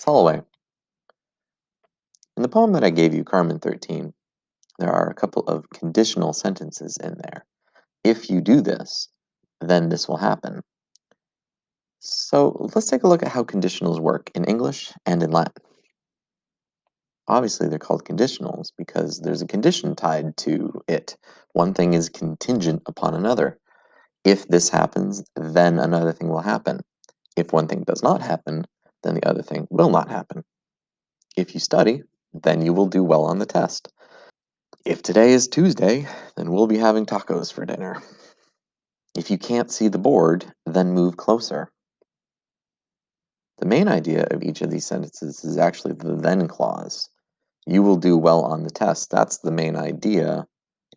Solway. In the poem that I gave you, Carmen 13, there are a couple of conditional sentences in there. If you do this, then this will happen. So let's take a look at how conditionals work in English and in Latin. Obviously, they're called conditionals because there's a condition tied to it. One thing is contingent upon another. If this happens, then another thing will happen. If one thing does not happen, then the other thing will not happen. If you study, then you will do well on the test. If today is Tuesday, then we'll be having tacos for dinner. If you can't see the board, then move closer. The main idea of each of these sentences is actually the then clause. You will do well on the test. That's the main idea.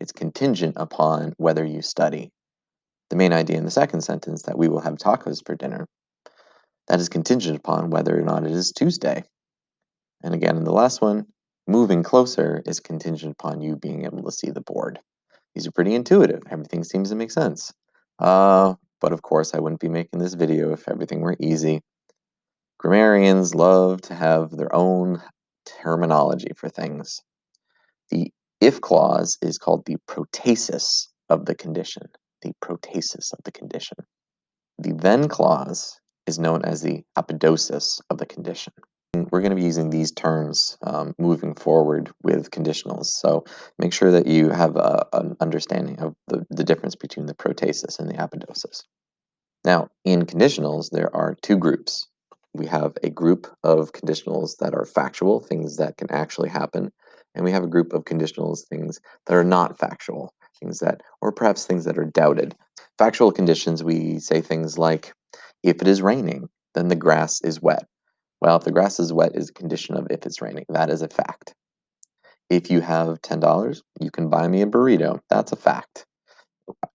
It's contingent upon whether you study. The main idea in the second sentence, that we will have tacos for dinner, that is contingent upon whether or not it is Tuesday. And again, in the last one, moving closer is contingent upon you being able to see the board. These are pretty intuitive. Everything seems to make sense. But of course, I wouldn't be making this video if everything were easy. Grammarians love to have their own terminology for things. The if clause is called the protasis of the condition. The protasis of the condition. The then clause is known as the apodosis of the condition. We're going to be using these terms moving forward with conditionals, so make sure that you have an understanding of the difference between the protasis and the apodosis. Now, in conditionals, there are two groups. We have a group of conditionals that are factual, things that can actually happen, and we have a group of conditionals, things that are not factual, things that, or perhaps things that are doubted. Factual conditions, we say things like, if it is raining, then the grass is wet. Well, if the grass is wet is a condition of if it's raining. That is a fact. If you have $10, you can buy me a burrito. That's a fact.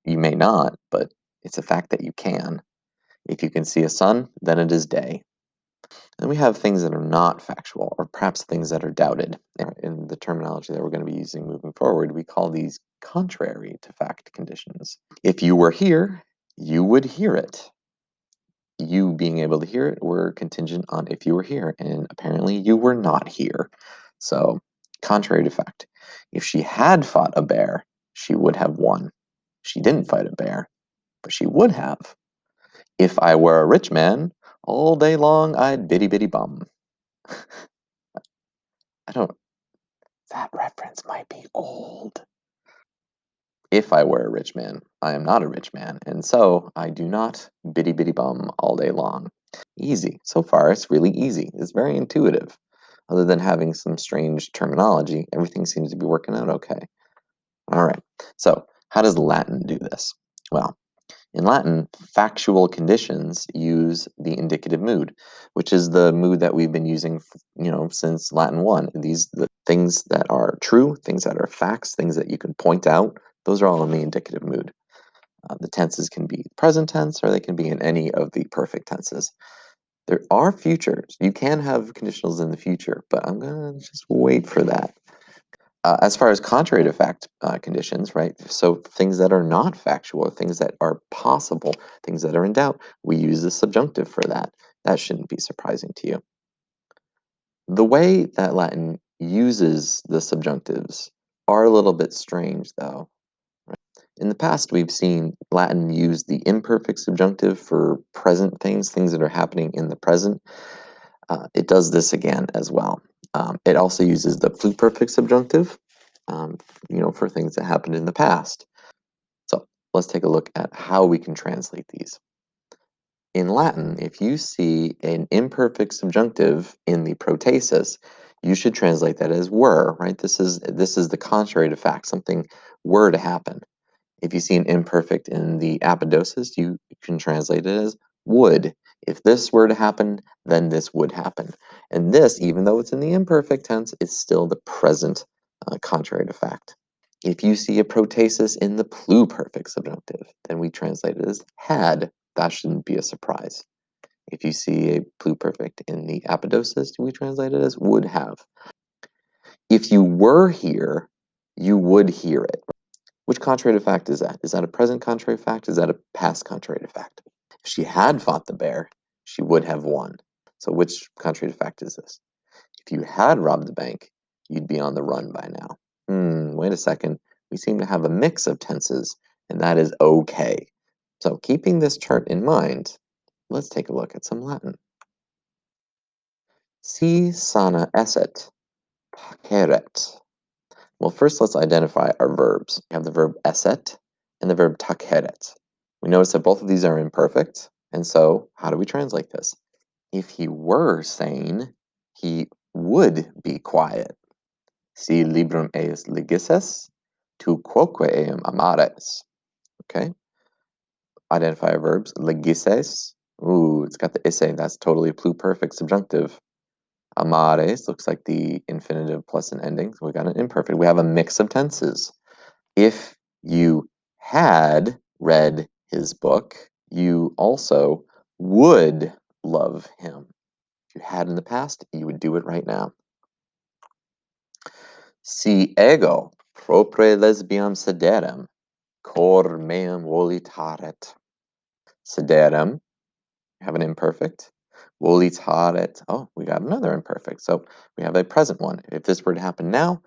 You may not, but it's a fact that you can. If you can see a sun, then it is day. Then we have things that are not factual, or perhaps things that are doubted. In the terminology that we're going to be using moving forward, we call these contrary to fact conditions. If you were here, you would hear it. You being able to hear it were contingent on if you were here, and apparently you were not here. So, contrary to fact. If she had fought a bear, she would have won. She didn't fight a bear, but she would have. If I were a rich man, all day long I'd bitty bitty bum. That reference might be old. If I were a rich man, I am not a rich man, and so I do not bitty bitty bum all day long. Easy. So far, it's really easy. It's very intuitive. Other than having some strange terminology, everything seems to be working out okay. All right. So, how does Latin do this? Well, in Latin, factual conditions use the indicative mood, which is the mood that we've been using, since Latin 1. The things that are true, things that are facts, things that you can point out, those are all in the indicative mood. The tenses can be present tense, or they can be in any of the perfect tenses. There are futures. You can have conditionals in the future, but I'm going to just wait for that. As far as contrary to fact conditions, right? So things that are not factual, things that are possible, things that are in doubt, we use the subjunctive for that. That shouldn't be surprising to you. The way that Latin uses the subjunctives are a little bit strange, though. In the past, we've seen Latin use the imperfect subjunctive for present things, things that are happening in the present. It does this again as well. It also uses the pluperfect subjunctive, for things that happened in the past. So let's take a look at how we can translate these. In Latin, if you see an imperfect subjunctive in the protasis, you should translate that as were, right? This is the contrary to fact. Something were to happen. If you see an imperfect in the apodosis, you can translate it as would. If this were to happen, then this would happen. And this, even though it's in the imperfect tense, is still the present contrary to fact. If you see a protasis in the pluperfect subjunctive, then we translate it as had. That shouldn't be a surprise. If you see a pluperfect in the apodosis, we translate it as would have. If you were here, you would hear it. Which contrary to fact is that? Is that a present contrary to fact? Is that a past contrary to fact? If she had fought the bear, she would have won. So which contrary fact is this? If you had robbed the bank, you'd be on the run by now. Wait a second. We seem to have a mix of tenses, and that is okay. So keeping this chart in mind, let's take a look at some Latin. Si sana esset, taceret. Well, first let's identify our verbs. We have the verb esset and the verb taceret. We notice that both of these are imperfect, and so how do we translate this? If he were sane, he would be quiet. Si librum eis legisses, tu quoque eum amares. Okay? Identify our verbs. Legisses. Ooh, it's got the isse. That's totally pluperfect subjunctive. Amares looks like the infinitive plus an ending. So we got an imperfect. We have a mix of tenses. If you had read his book, you also would love him. If you had in the past, you would do it right now. Si ego propre lesbiam sederem, cor meum volitaret. Sederem, have an imperfect. Volitaret, oh, we got another imperfect. So we have a present one. If this were to happen now,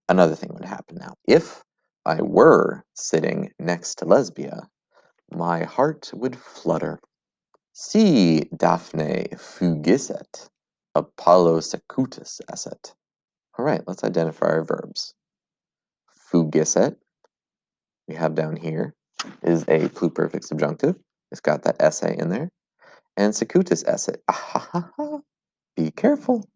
another thing would happen now. If I were sitting next to Lesbia, my heart would flutter. Si Daphne fugisset, Apollo secutus esset. All right, let's identify our verbs. Fugisset, we have down here, is a pluperfect subjunctive. It's got that essa in there. And secutus esset. Be careful.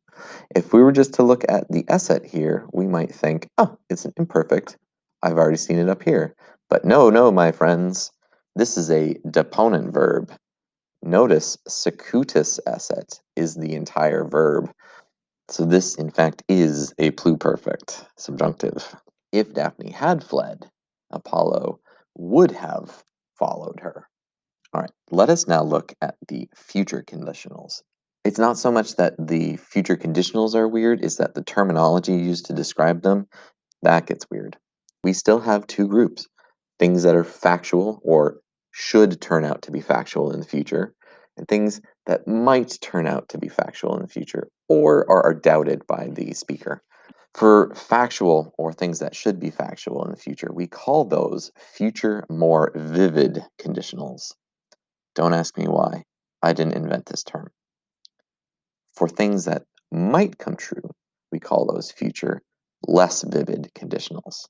If we were just to look at the esset here, we might think, oh, it's an imperfect. I've already seen it up here. But no, my friends. This is a deponent verb. Notice secutus esset is the entire verb. So this, in fact, is a pluperfect subjunctive. If Daphne had fled, Apollo would have followed her. All right, let us now look at the future conditionals. It's not so much that the future conditionals are weird, it's that the terminology used to describe them, that gets weird. We still have two groups, things that are factual or should turn out to be factual in the future, and things that might turn out to be factual in the future or are doubted by the speaker. For factual or things that should be factual in the future, we call those future more vivid conditionals. Don't ask me why. I didn't invent this term. For things that might come true, we call those future less vivid conditionals.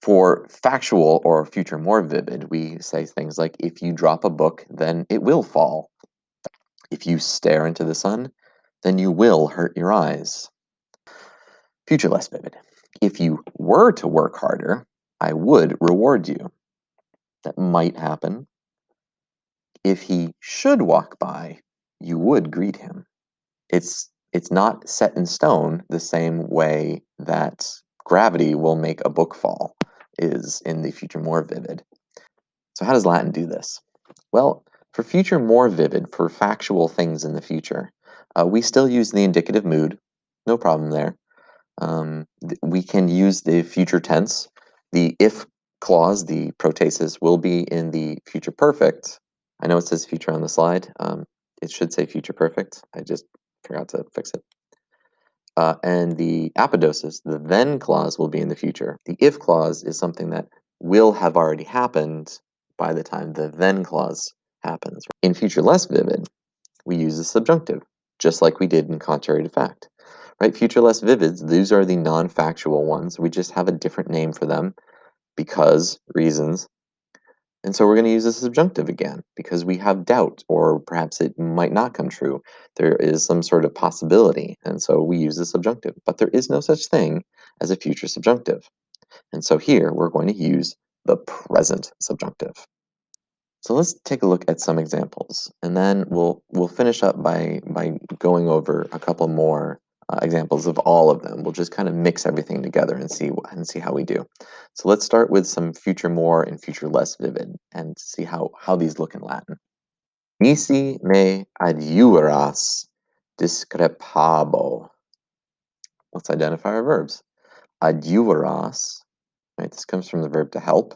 For factual or future more vivid, we say things like, if you drop a book, then it will fall. If you stare into the sun, then you will hurt your eyes. Future less vivid. If you were to work harder, I would reward you. That might happen. If he should walk by, you would greet him. It's not set in stone the same way that gravity will make a book fall is in the future more vivid. So how does Latin do this? Well, for future more vivid, for factual things in the future, we still use the indicative mood. No problem there. We can use the future tense. The if clause, the protasis, will be in the future perfect. I know it says future on the slide. It should say future perfect. I just forgot to fix it. And the apodosis, the then clause, will be in the future. The if clause is something that will have already happened by the time the then clause happens. In future less vivid, we use a subjunctive, just like we did in contrary to fact. Right? Future less vivids, these are the non-factual ones. We just have a different name for them because reasons. And so we're going to use a subjunctive again because we have doubt, or perhaps it might not come true. There is some sort of possibility, and so we use the subjunctive. But there is no such thing as a future subjunctive. And so here we're going to use the present subjunctive. So let's take a look at some examples, and then we'll finish up by going over a couple more examples of all of them. We'll just kind of mix everything together and see how we do. So let's start with some future more and future less vivid, and see how these look in Latin. Nisi me adiuveras discrepabo. Let's identify our verbs. Adiuveras, right? This comes from the verb to help.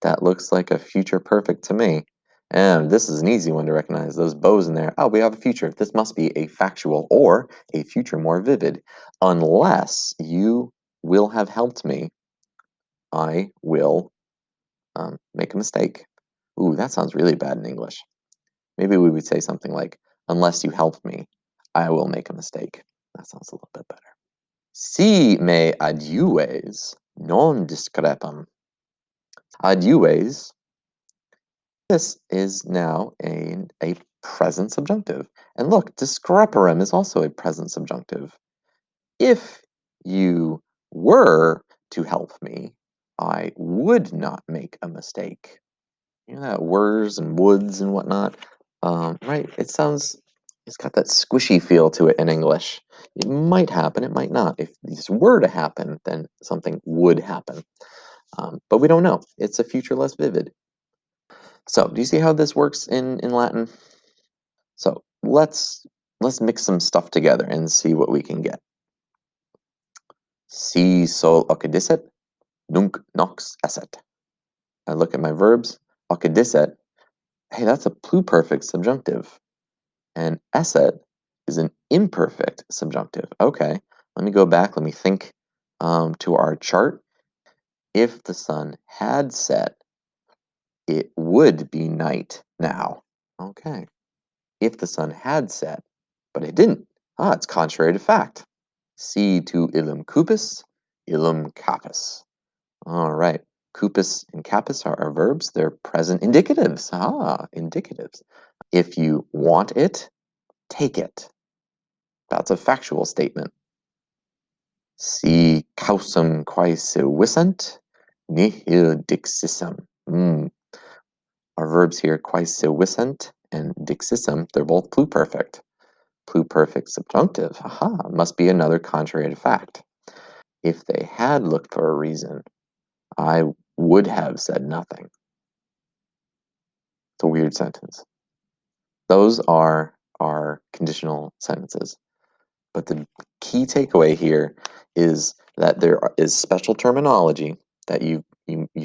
That looks like a future perfect to me. And this is an easy one to recognize. Those bows in there. Oh, we have a future. This must be a factual or a future more vivid. Unless you will have helped me, I will make a mistake. Ooh, that sounds really bad in English. Maybe we would say something like, unless you help me, I will make a mistake. That sounds a little bit better. Si me adiues, non discrepam. Adiues, this is now a present subjunctive. And look, discreparem is also a present subjunctive. If you were to help me, I would not make a mistake. You know that wers and woods and whatnot, right? It's got that squishy feel to it in English. It might happen, it might not. If this were to happen, then something would happen. But we don't know. It's a future less vivid. So, do you see how this works in Latin? So let's mix some stuff together and see what we can get. Si sol occidisset, nunc nox esset. I look at my verbs. Occidisset, hey, that's a pluperfect subjunctive. And esset is an imperfect subjunctive. Okay, let me go back. Let me think to our chart. If the sun had set, it would be night now. Okay. If the sun had set, but it didn't. Ah, it's contrary to fact. Si tu illum cupis, illum capis. All right. Cupis and capis are verbs. They're present indicatives. Ah, indicatives. If you want it, take it. That's a factual statement. Si causam quae vissant, nihil dixissam. Our verbs here, quae vissant and dixissam, they're both pluperfect. Pluperfect subjunctive. Aha, must be another contrary to fact. If they had looked for a reason, I would have said nothing. It's a weird sentence. Those are our conditional sentences. But the key takeaway here is that there is special terminology that you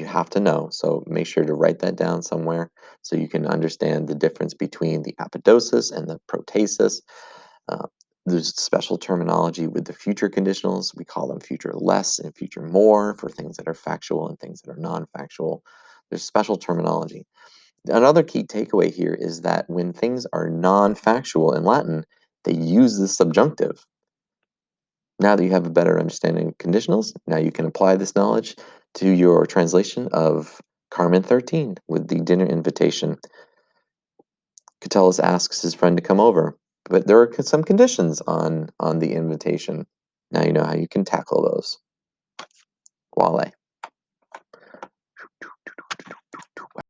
have to know. So make sure to write that down somewhere so you can understand the difference between the apodosis and the protasis. Uh, there's special terminology with the future conditionals. We call them future less and future more for things that are factual and things that are non-factual. There's special terminology. Another key takeaway here is that when things are non-factual in Latin, they use the subjunctive. Now that you have a better understanding of conditionals, now you can apply this knowledge to your translation of Carmen 13 with the dinner invitation. Catullus asks his friend to come over, but there are some conditions on the invitation. Now you know how you can tackle those. Voila.